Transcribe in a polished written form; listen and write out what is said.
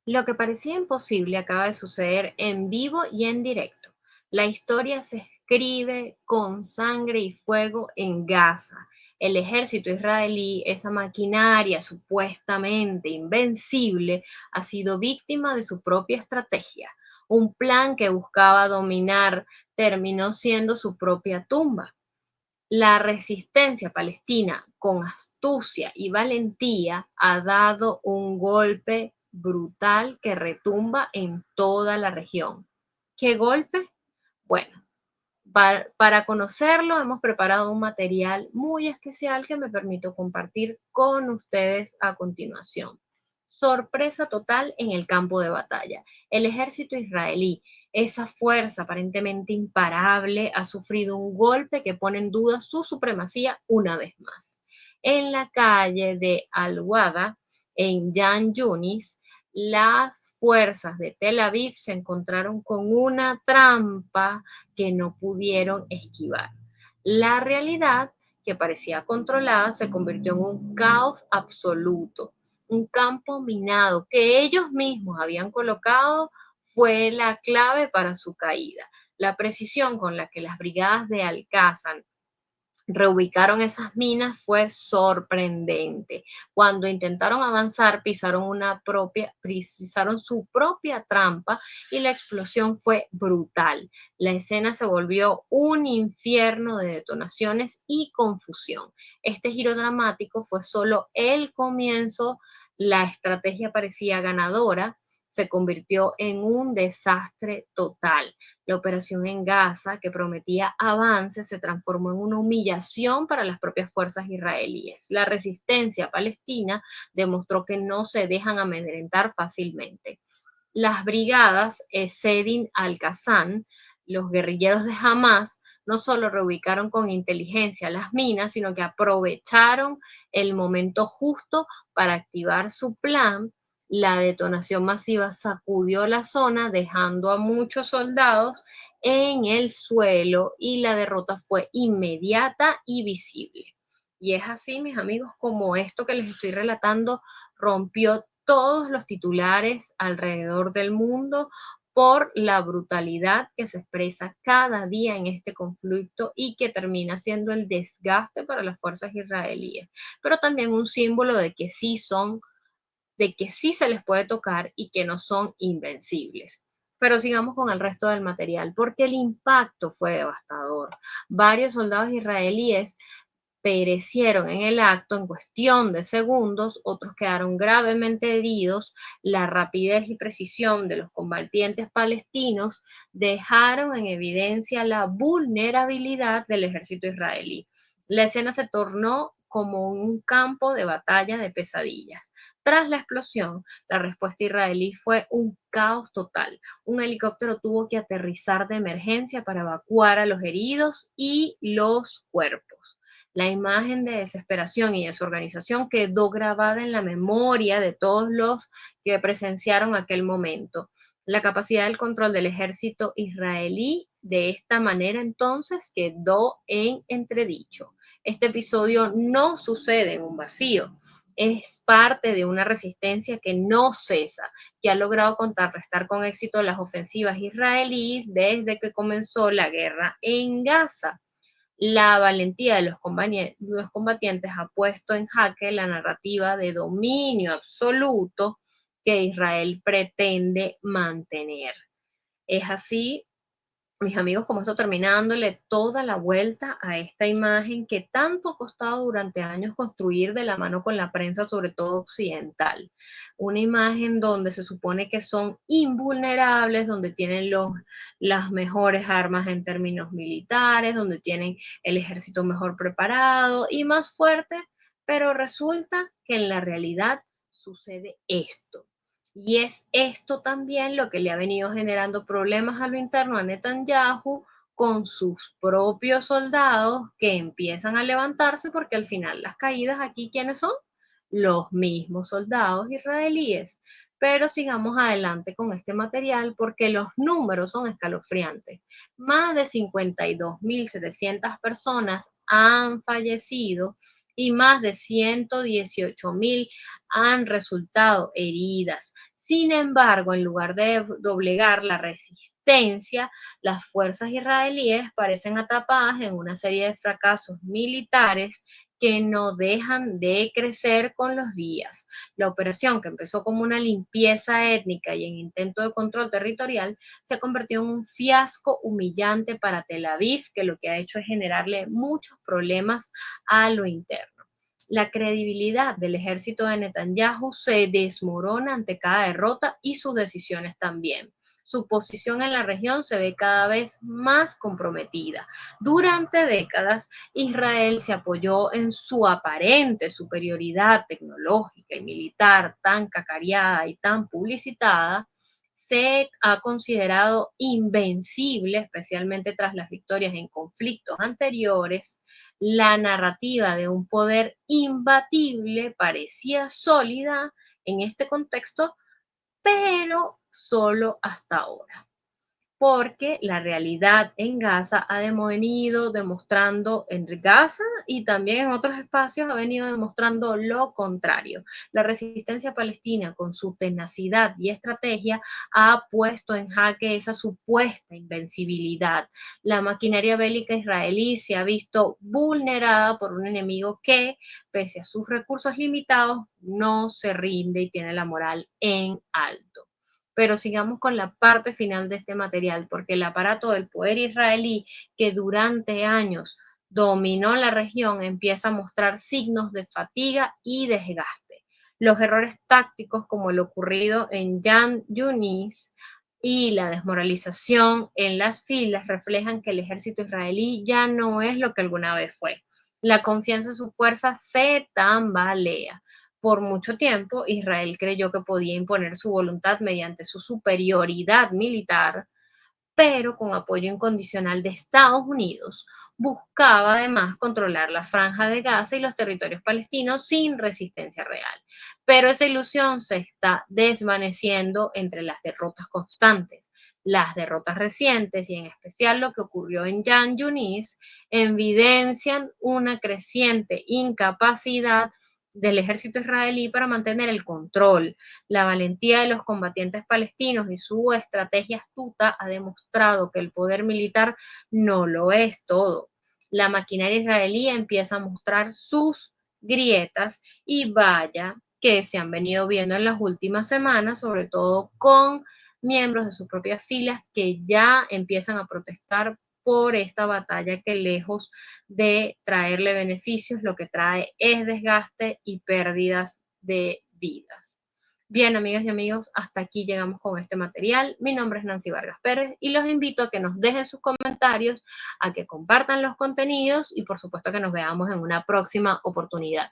Lo que parecía imposible acaba de suceder en vivo y en directo. La historia se escribe con sangre y fuego en Gaza. El ejército israelí, esa maquinaria supuestamente invencible, ha sido víctima de su propia estrategia. Un plan que buscaba dominar terminó siendo su propia tumba. La resistencia palestina, con astucia y valentía, ha dado un golpe brutal que retumba en toda la región. ¿Qué golpe? Bueno, para conocerlo hemos preparado un material muy especial que me permito compartir con ustedes a continuación. Sorpresa total en el campo de batalla. El ejército israelí, esa fuerza aparentemente imparable, ha sufrido un golpe que pone en duda su supremacía una vez más. En la calle de Al-Wada, en Yan Yunis, las fuerzas de Tel Aviv se encontraron con una trampa que no pudieron esquivar. La realidad, que parecía controlada, se convirtió en un caos absoluto. Un campo minado que ellos mismos habían colocado fue la clave para su caída. La precisión con la que las brigadas de Alcázar reubicaron esas minas fue sorprendente. Cuando intentaron avanzar, pisaron su propia trampa y la explosión fue brutal. La escena se volvió un infierno de detonaciones y confusión. Este giro dramático fue solo el comienzo. La estrategia parecía ganadora, se convirtió en un desastre total. La operación en Gaza, que prometía avances, se transformó en una humillación para las propias fuerzas israelíes. La resistencia palestina demostró que no se dejan amedrentar fácilmente. Las brigadas Sedin al-Qassam, los guerrilleros de Hamas, no solo reubicaron con inteligencia las minas, sino que aprovecharon el momento justo para activar su plan. La detonación masiva sacudió la zona, dejando a muchos soldados en el suelo y la derrota fue inmediata y visible. Y es así, mis amigos, como esto que les estoy relatando rompió todos los titulares alrededor del mundo por la brutalidad que se expresa cada día en este conflicto y que termina siendo el desgaste para las fuerzas israelíes, pero también un símbolo de que sí se les puede tocar y que no son invencibles. Pero sigamos con el resto del material, porque el impacto fue devastador. Varios soldados israelíes perecieron en el acto en cuestión de segundos, otros quedaron gravemente heridos. La rapidez y precisión de los combatientes palestinos dejaron en evidencia la vulnerabilidad del ejército israelí. La escena se tornó como un campo de batalla de pesadillas. Tras la explosión, la respuesta israelí fue un caos total. Un helicóptero tuvo que aterrizar de emergencia para evacuar a los heridos y los cuerpos. La imagen de desesperación y desorganización quedó grabada en la memoria de todos los que presenciaron aquel momento. La capacidad del control del ejército israelí de esta manera entonces quedó en entredicho. Este episodio no sucede en un vacío, es parte de una resistencia que no cesa, que ha logrado contrarrestar con éxito las ofensivas israelíes desde que comenzó la guerra en Gaza. La valentía de los combatientes ha puesto en jaque la narrativa de dominio absoluto que Israel pretende mantener. Es así, mis amigos, como esto termina dándole toda la vuelta a esta imagen que tanto ha costado durante años construir de la mano con la prensa, sobre todo occidental. Una imagen donde se supone que son invulnerables, donde tienen las mejores armas en términos militares, donde tienen el ejército mejor preparado y más fuerte, pero resulta que en la realidad sucede esto. Y es esto también lo que le ha venido generando problemas a lo interno a Netanyahu con sus propios soldados que empiezan a levantarse porque al final las caídas aquí, ¿quiénes son? Los mismos soldados israelíes. Pero sigamos adelante con este material porque los números son escalofriantes. Más de 52.700 personas han fallecido y más de 118.000 han resultado heridas. Sin embargo, en lugar de doblegar la resistencia, las fuerzas israelíes parecen atrapadas en una serie de fracasos militares que no dejan de crecer con los días. La operación, que empezó como una limpieza étnica y en intento de control territorial, se convirtió en un fiasco humillante para Tel Aviv, que lo que ha hecho es generarle muchos problemas a lo interno. La credibilidad del ejército de Netanyahu se desmorona ante cada derrota y sus decisiones también. Su posición en la región se ve cada vez más comprometida. Durante décadas, Israel se apoyó en su aparente superioridad tecnológica y militar tan cacareada y tan publicitada. Se ha considerado invencible, especialmente tras las victorias en conflictos anteriores. La narrativa de un poder imbatible parecía sólida en este contexto, pero solo hasta ahora, porque la realidad en Gaza ha venido demostrando en Gaza y también en otros espacios ha venido demostrando lo contrario. La resistencia palestina, con su tenacidad y estrategia, ha puesto en jaque esa supuesta invencibilidad. La maquinaria bélica israelí se ha visto vulnerada por un enemigo que, pese a sus recursos limitados, no se rinde y tiene la moral en alto. Pero sigamos con la parte final de este material, porque el aparato del poder israelí, que durante años dominó la región, empieza a mostrar signos de fatiga y desgaste. Los errores tácticos, como el ocurrido en Jan Yunis, y la desmoralización en las filas reflejan que el ejército israelí ya no es lo que alguna vez fue. La confianza en su fuerza se tambalea. Por mucho tiempo, Israel creyó que podía imponer su voluntad mediante su superioridad militar, pero con apoyo incondicional de Estados Unidos, buscaba además controlar la franja de Gaza y los territorios palestinos sin resistencia real. Pero esa ilusión se está desvaneciendo entre las derrotas constantes. Las derrotas recientes y en especial lo que ocurrió en Jan Yunis evidencian una creciente incapacidad del ejército israelí para mantener el control. La valentía de los combatientes palestinos y su estrategia astuta ha demostrado que el poder militar no lo es todo. La maquinaria israelí empieza a mostrar sus grietas y vaya que se han venido viendo en las últimas semanas, sobre todo con miembros de sus propias filas que ya empiezan a protestar por esta batalla que lejos de traerle beneficios, lo que trae es desgaste y pérdidas de vidas. Bien, amigas y amigos, hasta aquí llegamos con este material. Mi nombre es Nancy Vargas Pérez y los invito a que nos dejen sus comentarios, a que compartan los contenidos y por supuesto que nos veamos en una próxima oportunidad.